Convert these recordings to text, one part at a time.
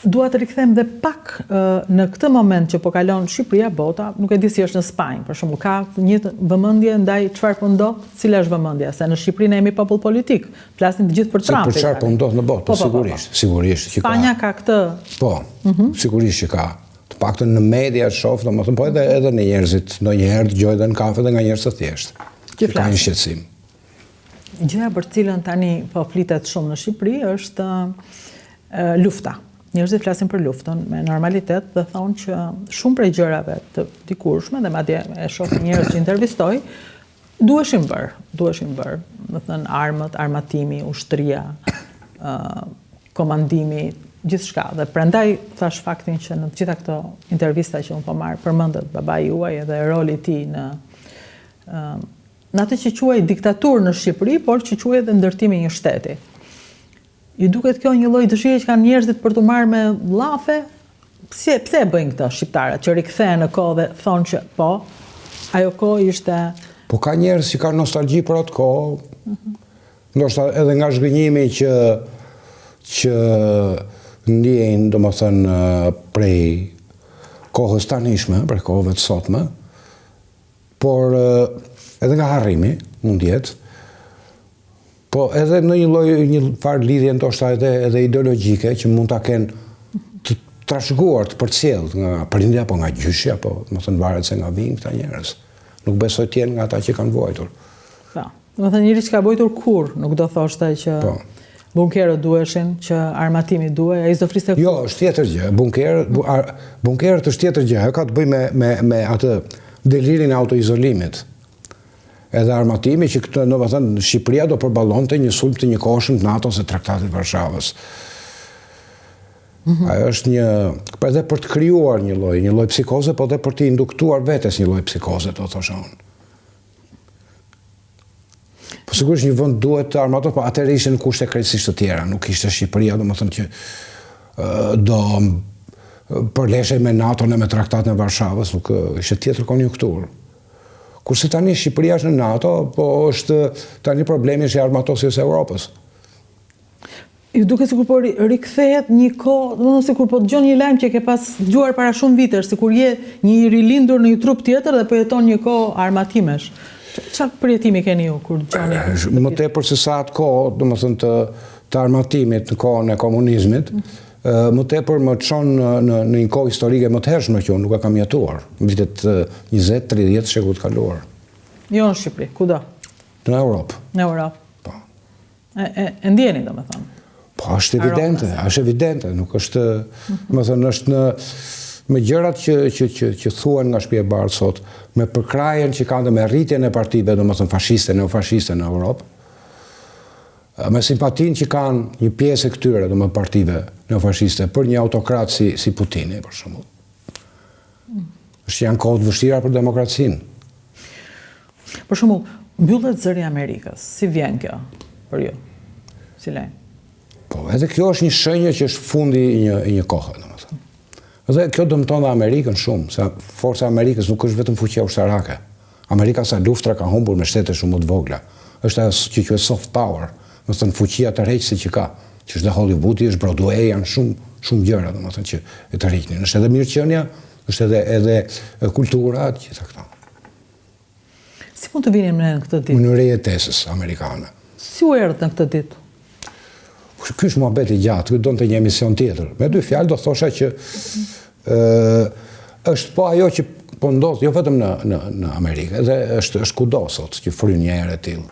Dua të rikthehem dhe pak në këtë moment që po kalon Shqipëria, bota, nuk e di si është në Spanjë, për shembull, ka një vëmendje ndaj çfarë po ndodh, cila është vëmendja, se në Shqipëri ne jemi popull politik, flasim të gjithë për Trumpin. Për çfarë po ndodh në botë, sigurisht që ka. Spanja ka këtë. Po, sigurisht që ka. Të paktën në media shoh, domethënë, po edhe në njerëzit, ndonjëherë dëgjoj edhe në kafe dhe nga njerëz të thjeshtë. Që ka një shqetësim. Gjëja për cilën tani po flitet shumë në Shqipëri është lufta. Njerëzit flasin për luftën me normalitet dhe thonë që shumë prej gjërave të dikurshme, dhe madje e shoh njerëz që intervistoj, duheshin bërë. Do thënë armët, armatimi, ushtria, komandimi, gjithçka. Dhe prandaj thash faktin që në të gjitha këto intervista që unë po marr përmendet babai juaj edhe roli i tij në atë që quaj diktaturë në Shqipëri, por që quaj edhe ndërtimi i një shteti. Ju duket kjo një lloj dëshire që kanë njerëzit për të marrë me llafe? Pse e bëjnë këtë shqiptarët, që rikthehen në kohë dhe thonë që po, ajo kohë ishte... Po ka njerëz që kanë nostalgji për atë kohë, ndoshta edhe nga zhgënjimi që ndjejnë, domethënë, prej kohës tanishme, prej kohëve të sotme, por edhe nga harrimi, mund jetë, po edhe në një farë lidhje ndoshta edhe ideologjike që mund ta kenë të trashëguar, të përcjellë nga prindja apo nga gjyshi, apo domethënë varet se nga vijnë këta njerëz. Nuk besoj të jenë nga ata që kanë vojtur. Po. Domethënë njëri që ka vojtur kur nuk do thoshte që bunkerët duheshin, që armatimi duhej, ai s'do fliste. Jo, është tjetër gjë. Bunkerët është tjetër gjë, ka të bëjë me atë delirin e autoizolimit. Edhe armatimi që këtë, domethënë, Shqipëria do përballonte një sulm të një kohëshëm të NATO-s e Traktatit të Varshavës. Ajo është edhe për të krijuar një lloj psikoze, po edhe për të induktuar vetes një lloj psikoze, do thosha unë. Po sigurisht një vend duhet të armatohet, po atëherë ishin kushte krejtësisht të tjera, nuk ishte Shqipëria, domethënë që do përleshej me NATO-n e me Traktatin e Varshavës, nuk ishte tjetër konjunkturë. Kurse tani Shqipëria është në NATO, po është tani problemi është i armatosjes së Europës. Ju duket sikur po rikthehet një kohë, domethënë sikur po dëgjon një lajm që ke pas dëgjuar para shumë vitesh, sikur je një i rilindur në një trup tjetër dhe po jeton një kohë armatimesh. Çfarë përjetimi keni ju kur dëgjoni? Më tepër se sa atë kohë, domethënë të armatimit në kohën e komunizmit, më tepër më çon në një kohë historike më të hershme që unë nuk e kam jetuar, në vitet 20-30 shekullit kaluar. Jo në Shqipëri, kudo? Në Europë. Në Europë. Po. E ndjeni, domethënë. Po, është evidente, nuk është, domethënë është me gjërat që thuhen nga shtëpia e bardhë sot, me përkrajen që kanë dhe me rritjen e partive, domethënë fashiste, neofashiste në Europë, me simpatin që kanë një pjesë e këtyre, domethënë partive neofashiste, për një autokrat si Putini, për shembull. Është janë kohë të vështira për demokracinë. Për shembull, mbyllet zëri i Amerikës. Si vjen kjo për ju? Si lejnë? Po, edhe kjo është një shenjë që është fundi i një kohe, domethënë. Dhe kjo dëmton dhe Amerikën shumë, se forca e Amerikës nuk është vetëm fuqia ushtarake. Amerika sa luftra ka humbur me shtete shumë më të vogla. Është ajo që quhet soft power, domethënë fuqia të rreqëse që ka, që është dhe Hollywoodi, është Broadway, janë shumë gjëra, domethënë që e të rriqnin. Është edhe mirëqenia, është edhe kultura, gjitha këto. Si mund të vinim në këtë ditë? Në rejetesës amerikane. Si u erdhët në këtë ditë? Ky është muhabet i gjatë, ky donte një emision tjetër. Me dy fjalë do thosha që është po ajo që po ndodh jo vetëm në Amerikë, edhe është kudo sot që fryn një erë e tillë.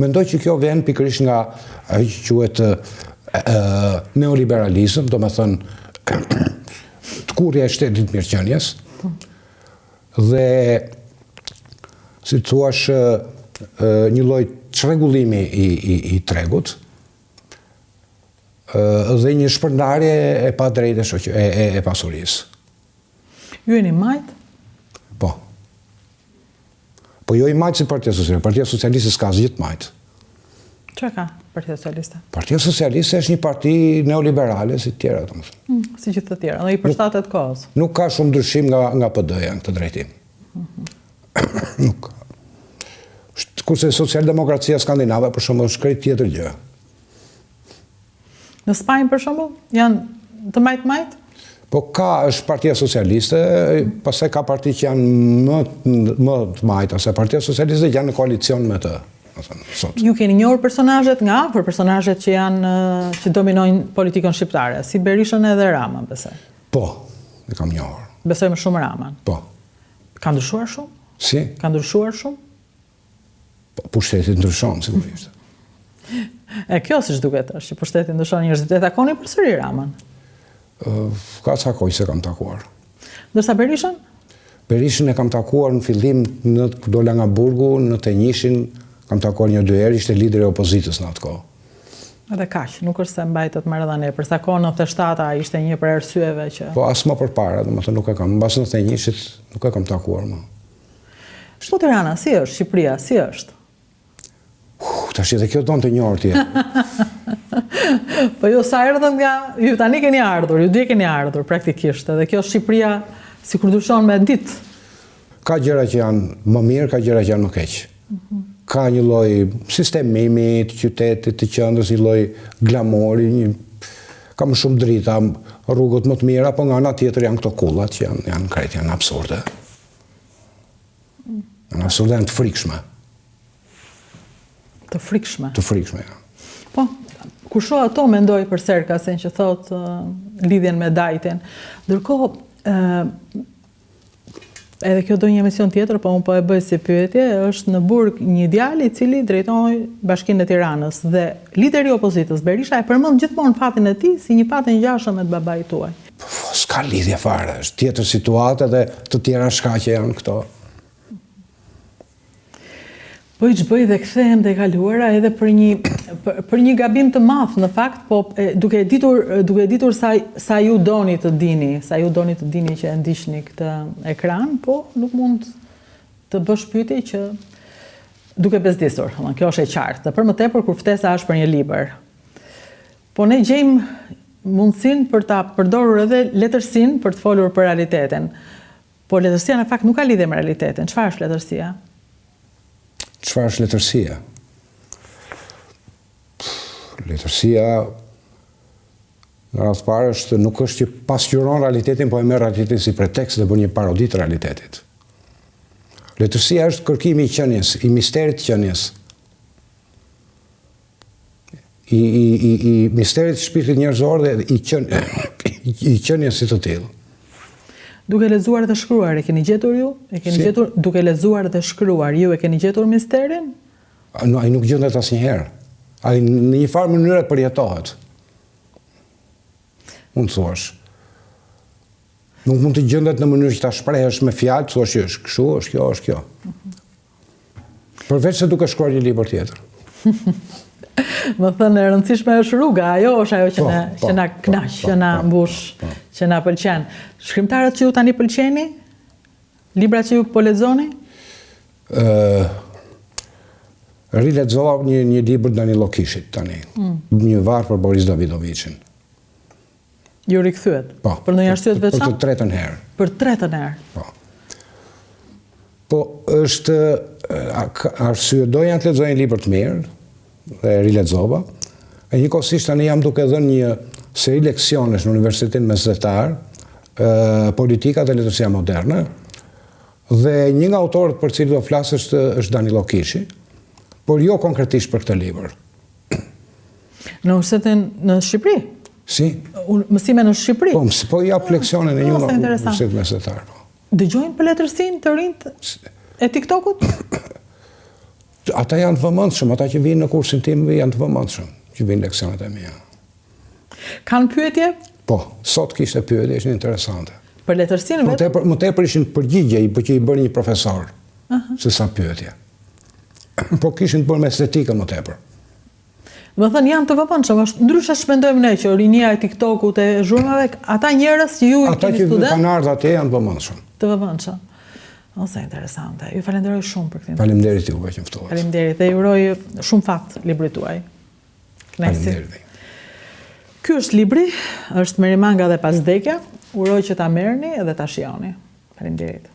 Mendoj që kjo vjen pikërisht nga ajo që quhet neoliberalizëm, domethënë tkurrja e shtetit mirëqenies dhe si thuash një lloj çrregullimi i tregut dhe një shpërndarje e padrejtë e pasurisë. Ju jeni majt? Po. Po jo i majt si Partia Socialiste. Partia Socialiste s'ka asgjë të majt. Çfarë ka Partia Socialiste? Partia Socialiste është një parti neoliberale si të tjera, domethënë. Si gjithë të tjera, dhe i përshtatet kohës. Nuk ka shumë ndryshim nga PD-ja në këtë drejtim. Nuk. Kurse socialdemokracia skandinave për shembull është krejt tjetër gjë. Në Spanjë për shembull janë të majt? Po është Partia Socialiste, pastaj ka parti që janë më të majta, se Partia Socialiste janë në koalicion me të. Sot. Ju keni njohur personazhet nga afër, personazhet që dominojnë politikën shqiptare, si Berishën edhe Rama, besoj. Po, e kam njohur. Besoj më shumë Raman. Po. Ka ndryshuar shumë? Si? Ka ndryshuar shumë? Po, pushteti ndryshon, sigurisht. Kjo siç duket është, që pushteti ndryshon, njerëzit e takoni përsëri Raman. Ka cakoj se kam takuar. Ndërsa Berishën? Berishën e kam takuar në fillim në dola nga burgu, në Tenjishin, kam takuar 1-2 herë, ishte lideri i opozitës në atë kohë. Edhe kaq, nuk është se mbajtet më rëdhane, përsa kohë në 97-a ishte një për arsyeve që... Po, as më përpara, domethënë nuk e kam, mbas në Tenjishit nuk e kam takuar më. Po Tirana, si është? Shqipëria, si është? Tash edhe kjo donë të njohur ti. Po jo, sa erdhën nga... Ju tani keni ardhur, ju dy keni ardhur praktikisht, edhe kjo Shqipëria si kur dyshon me ditë. Ka gjëra që janë më mirë, ka gjëra që janë më keq. Ka një lloj sistemimi të qytetit, të qendrës, një lloj glamori, ka më shumë drita, rrugët më të mira, po nga ana tjetër janë këto kullat që janë krejt, janë absurde. Janë absurde, janë të frikshme. Të frikshme? Të frikshme, ja. Po, kur shoh ato mendoj për Serkasin që thot lidhjen me Dajtin. Ndërkohë, edhe kjo do një emision tjetër, po unë po e bëj si pyetje, është në burg një djalë i cili drejtoi Bashkinë e Tiranës dhe lideri i opozitës Berisha e përmend gjithmonë fatin e tij si një fat e ngjashëm me të babait tuaj. Po, s'ka lidhje fare, është tjetër situatë dhe të tjera shkaqe janë këto. Po i çbëj dhe kthehem te e kaluara edhe për një gabim të madh në fakt, po duke ditur sa ju doni të dini që e ndiqni këtë ekran, po nuk mund të bësh pyetje që duke bezdisur, kjo është e qartë. Dhe për më tepër kur ftesa është për një libër. Po ne gjejmë mundësinë për ta përdorur edhe letërsinë për të folur për realitetin. Po letërsia në fakt nuk ka lidhje me realitetin. Çfarë është letërsia? Çfarë është letërsia? Letërsia në radhë parë nuk është që pasqyron realitetin, po e merr realitetin si pretekst dhe bën një parodi të realitetit. Letërsia është kërkimi i qenies, i misterit të qenies. I misterit të shpirtit njerëzor dhe i qenies si të tillë. Duke lexuar dhe shkruar, e keni gjetur ju? Duke lexuar dhe shkruar, ju e keni gjetur misterin? Ai nuk gjendet asnjëherë. Ai në një farë mënyrë përjetohet. Mund të thuash. Nuk mund të gjendet në mënyrë që ta shprehësh me fjalë, të thuash është kështu, është kjo, është kjo. Përveç se duke shkruar një libër tjetër. Më thënë, e rëndësishme është rruga, ajo është ajo që na knaq, që na mbush, që na pëlqen. Shkrimtarët që ju tani pëlqeni? Librat që ju po lexoni? Rilexova një libër Danilo Kishit tani. Një varr për Boris Davidovicin. Ju rikthyet? Po. Për ndonjë arsye të veçantë? Për të tretën herë. Për tretën herë? Po. Po është arsye doja të lexoj një libër të mirë dhe rilexova. E njëkohësisht tani jam duke dhënë një seri leksionesh në Universitetin Mesdhetar, politika dhe letërsia moderne, dhe një nga autorët për cilë do flasë është Danilo Kishi, por jo konkretisht për këtë libër. Në universitetin në Shqipëri? Si? Mësime në Shqipëri? Po jap leksionin e një nga Universitetin Mesdhetar. Dëgjojnë për letërsinë të rinjt e TikTokut? Ata janë të vëmendshëm, ata që vinë në kursin tim janë të vëmendshëm, që vinë leksionet e mia. Kanë pyetje? Po, sot kishte pyetje, ishin interesante. Për letërsinë vetëm? Më tepër ishin përgjigje, që i bëri një profesor, se sa pyetje. Po kishin të bërë me estetikën më tepër. Më thënë, janë të vëmendshëm, ndryshe shpendojmë ne që rinia e TikTokut e zhurmave, ata njerëz që ju ata që kanë ardhur atje janë të vëmendshëm. Të vëmendshëm. Ose interesante. Ju falenderoj shumë për këtë. Faleminderit juve që më ftuat. Faleminderit dhe ju uroj shumë fat librit tuaj. Faleminderit. Ky është libri, është Merimanga dhe Pasdekja. Uroj që ta merrni edhe ta shijoni. Faleminderit.